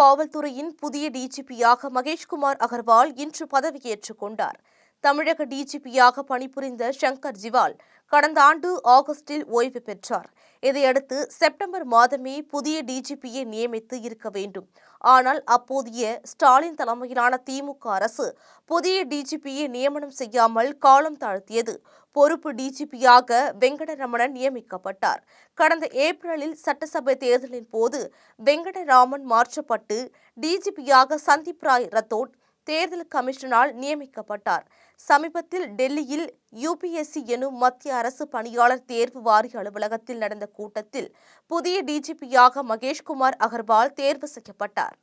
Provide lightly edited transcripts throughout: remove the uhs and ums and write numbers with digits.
காவல்துறையின் புதிய டிஜிபியாக மகேஷ்குமார் அகர்வால் இன்று பதவியேற்றுக் கொண்டார். தமிழக டிஜிபியாக பணிபுரிந்த சங்கர் ஜிவால் கடந்த ஆண்டு ஆகஸ்டில் ஓய்வு பெற்றார். இதையடுத்து செப்டம்பர் மாதமே புதிய டிஜிபியை நியமித்து இருக்க வேண்டும். ஆனால் அப்போதைய ஸ்டாலின் தலைமையிலான திமுக அரசு புதிய டிஜிபியை நியமனம் செய்யாமல் காலம் தாழ்த்தியது. பொறுப்பு டிஜிபியாக வெங்கடரமணன் நியமிக்கப்பட்டார். கடந்த ஏப்ரலில் சட்டசபை தேர்தலின் போது வெங்கடராமன் மாற்றப்பட்டு டிஜிபியாக சந்தீப் ராய் ரத்தோட் தேர்தல் கமிஷனால் நியமிக்கப்பட்டார். சமீபத்தில் டெல்லியில் யுபிஎஸ்சி எனும் மத்திய அரசு பணியாளர் தேர்வு வாரிய அலுவலகத்தில் நடந்த கூட்டத்தில் புதிய டிஜிபியாக மகேஷ்குமார் அகர்வால் தேர்வு செய்யப்பட்டார்.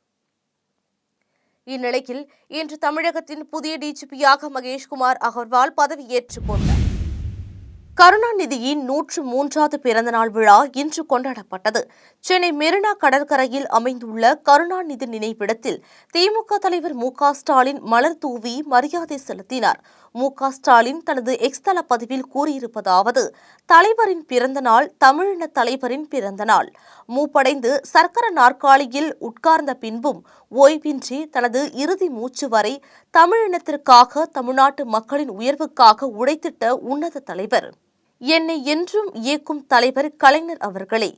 இந்நிலையில் இன்று தமிழகத்தின் புதிய டிஜிபியாக மகேஷ்குமார் அகர்வால் பதவியேற்றுக் கொண்டார். கருணாநிதியின் 103வது பிறந்தநாள் விழா இன்று கொண்டாடப்பட்டது. சென்னை மெரினா கடற்கரையில் அமைந்துள்ள கருணாநிதி நினைவிடத்தில் திமுக தலைவர் மு.க. ஸ்டாலின் மலர் தூவி மரியாதை செலுத்தினார். மு.க. ஸ்டாலின் தனது எக்ஸ் தள பதிவில் கூறியிருப்பதாவது: தலைவரின் பிறந்தநாள் தமிழின தலைவரின் பிறந்தநாள். மூப்படைந்து சக்கர நாற்காலியில் உட்கார்ந்த பின்பும் ஓய்வின்றி தனது இறுதி மூச்சு வரை தமிழினத்திற்காக, தமிழ்நாட்டு மக்களின் உயர்வுக்காக உழைத்திட்ட உன்னத தலைவர். என்னை என்றும் இயக்கும் தலைவர் கலைஞர் அவர்களே.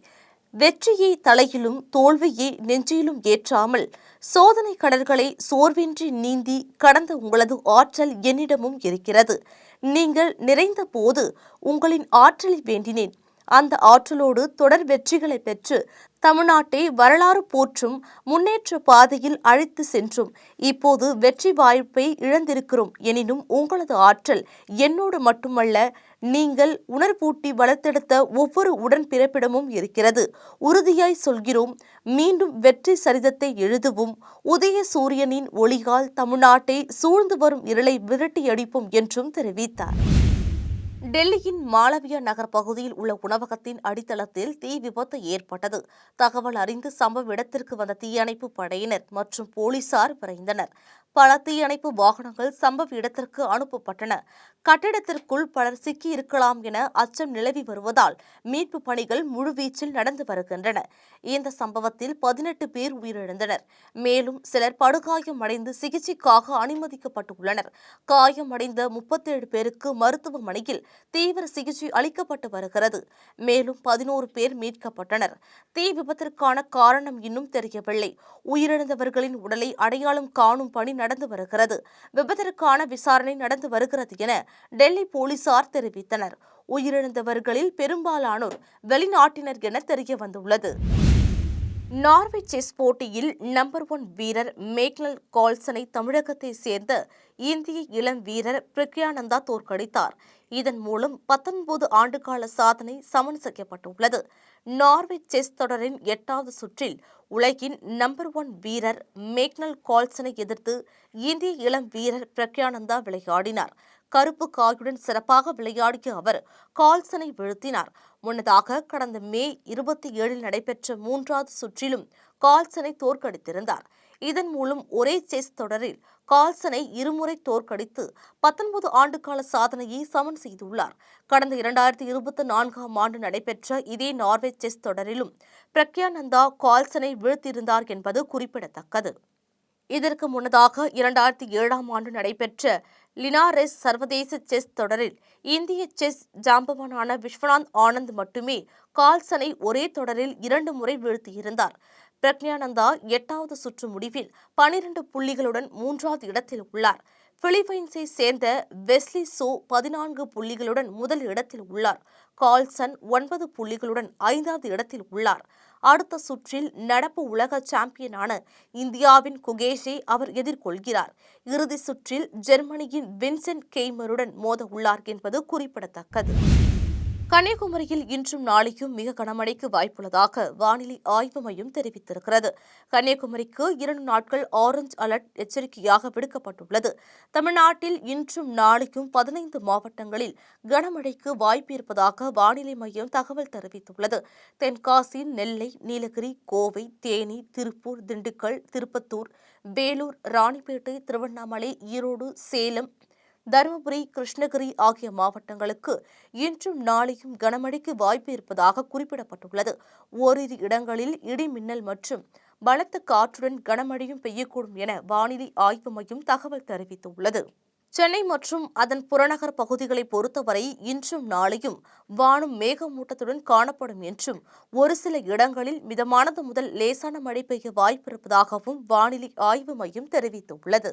வெற்றியை தலையிலும் தோல்வியை நெஞ்சிலும் ஏற்றாமல் சோதனை கடல்களை சோர்வின்றி நீந்தி கடந்த உங்களது ஆற்றல் என்னிடமும் இருக்கிறது. நீங்கள் நிறைந்த போது உங்களின் ஆற்றலை வேண்டினேன். அந்த ஆற்றலோடு தொடர் வெற்றிகளை பெற்று தமிழ்நாட்டை வரலாறு போற்றும் முன்னேற்ற பாதையில் அழைத்து சென்றும் இப்போது வெற்றி வாய்ப்பை இழந்திருக்கிறோம். எனினும் உங்களது ஆற்றல் என்னோடு மட்டுமல்ல, நீங்கள் உணர்வூட்டி வளர்த்தெடுத்த ஒவ்வொரு உடன்பிறப்பிடமும் இருக்கிறது. உறுதியாய் சொல்கிறோம், மீண்டும் வெற்றி சரிதத்தை எழுதுவோம். உதய சூரியனின் ஒளியால் தமிழ்நாட்டை சூழ்ந்து வரும் இருளை விரட்டியடிப்போம் என்றும் தெரிவித்தார். டெல்லியின் மாளவியா நகர் பகுதியில் உள்ள உணவகத்தின் அடித்தளத்தில் தீ விபத்து ஏற்பட்டது. தகவல் அறிந்து சம்பவ இடத்திற்கு வந்த தீயணைப்பு படையினர் மற்றும் போலீசார் விரைந்தனர். பல தீயணைப்பு வாகனங்கள் சம்பவ இடத்திற்கு அனுப்பப்பட்டன. கட்டிடத்திற்குள் பலர் சிக்கியிருக்கலாம் என அச்சம் நிலவி வருவதால் மீட்பு பணிகள் முழுவீச்சில் நடந்து வருகின்றன. இந்த சம்பவத்தில் 18 பேர் உயிரிழந்தனர். மேலும் சிலர் படுகாயமடைந்து சிகிச்சைக்காக அனுமதிக்கப்பட்டுள்ளனர். காயமடைந்த 37 பேருக்கு மருத்துவமனையில் தீவிர சிகிச்சை அளிக்கப்பட்டு வருகிறது. மேலும் 11 பேர் மீட்கப்பட்டனர். தீ விபத்திற்கான காரணம் இன்னும் தெரியவில்லை. உயிரிழந்தவர்களின் உடலை அடையாளம் காணும் பணி நடந்து வருகிறது. விபத்திற்கான விசாரணை நடந்து வருகிறது என டெல்லி போலீசார் தெரிவித்தனர். உயிரிழந்தவர்களில் பெரும்பாலானோர் வெளிநாட்டினர் என தெரிய வந்துள்ளது. நார்வே செஸ் போட்டியில் நம்பர் 1 வீரர் மேக்னல் கார்ல்சனை தமிழகத்தை சேர்ந்த இந்திய இளம் வீரர் பிரக்யானந்தா தோற்கடித்தார். இதன் மூலம் 19 ஆண்டுகால சாதனை சமன் செய்யப்பட்டுள்ளது. நார்வே செஸ் தொடரின் 8வது சுற்றில் உலகின் நம்பர் 1 வீரர் மேக்னல் கார்ல்சனை எதிர்த்து இந்திய இளம் வீரர் பிரக்யானந்தா விளையாடினார். கருப்பு காயுடன் சிறப்பாக விளையாடிய அவர் கார்ல்சனை வீழ்த்தினார். முன்னதாக கடந்த மே 27 நடைபெற்ற 3வது சுற்றிலும் கார்ல்சனை தோற்கடித்திருந்தார். இதன் மூலம் ஒரே செஸ் தொடரில் கார்ல்சனை இருமுறை தோற்கடித்து 19 ஆண்டுகால சாதனையை சமன் செய்துள்ளார். கடந்த 2024ஆம் ஆண்டு நடைபெற்ற இதே நார்வே செஸ் தொடரிலும் பிரக்யானந்தா கார்ல்சனை வீழ்த்தியிருந்தார் என்பது குறிப்பிடத்தக்கது. இதற்கு முன்னதாக 2007ஆம் ஆண்டு நடைபெற்ற லினாரெஸ் சர்வதேச செஸ் தொடரில் இந்திய செஸ் ஜாம்பவானான விஸ்வநாத் ஆனந்த் மட்டுமே கார்ல்சனை ஒரே தொடரில் 2 முறை வீழ்த்தியிருந்தார். பிரக்யானந்தா 8வது சுற்று முடிவில் 12 புள்ளிகளுடன் 3வது இடத்தில் உள்ளார். பிலிப்பைன்ஸை சேர்ந்த வெஸ்லி சோ 14 புள்ளிகளுடன் முதல் இடத்தில் உள்ளார். கார்ல்சன் 9 புள்ளிகளுடன் 5வது இடத்தில் உள்ளார். அடுத்த சுற்றில் நடப்பு உலக சாம்பியனான இந்தியாவின் குகேஷை அவர் எதிர்கொள்கிறார். இறுதி சுற்றில் ஜெர்மனியின் வின்சென்ட் கெய்மருடன் மோத உள்ளார் என்பது குறிப்பிடத்தக்கது. கன்னியாகுமரியில் இன்றும் நாளையும் மிக கனமழைக்கு வாய்ப்புள்ளதாக வானிலை ஆய்வு மையம் தெரிவித்திருக்கிறது. கன்னியாகுமரிக்கு 2 நாட்கள் ஆரஞ்ச் அலர்ட் எச்சரிக்கையாக விடுக்கப்பட்டுள்ளது. தமிழ்நாட்டில் இன்றும் நாளையும் 15 மாவட்டங்களில் கனமழைக்கு வாய்ப்பு இருப்பதாக வானிலை மையம் தகவல் தெரிவித்துள்ளது. தென்காசி, நெல்லை, நீலகிரி, கோவை, தேனி, திருப்பூர், திண்டுக்கல், திருப்பத்தூர், வேலூர், ராணிப்பேட்டை, திருவண்ணாமலை, ஈரோடு, சேலம், தருமபுரி, கிருஷ்ணகிரி ஆகிய மாவட்டங்களுக்கு இன்றும் நாளையும் கனமழைக்கு வாய்ப்பு இருப்பதாக குறிப்பிடப்பட்டுள்ளது. ஓரிரு இடங்களில் இடி மின்னல் மற்றும் பலத்த காற்றுடன் கனமழையும் பெய்யக்கூடும் என வானிலை ஆய்வு மையம் தகவல் தெரிவித்துள்ளது. சென்னை மற்றும் அதன் புறநகர் பகுதிகளை பொறுத்தவரை இன்றும் நாளையும் வானம் மேகமூட்டத்துடன் காணப்படும் என்றும் ஒரு சில இடங்களில் மிதமானது முதல் லேசான மழை பெய்ய வாய்ப்பிருப்பதாகவும் வானிலை ஆய்வு மையம் தெரிவித்துள்ளது.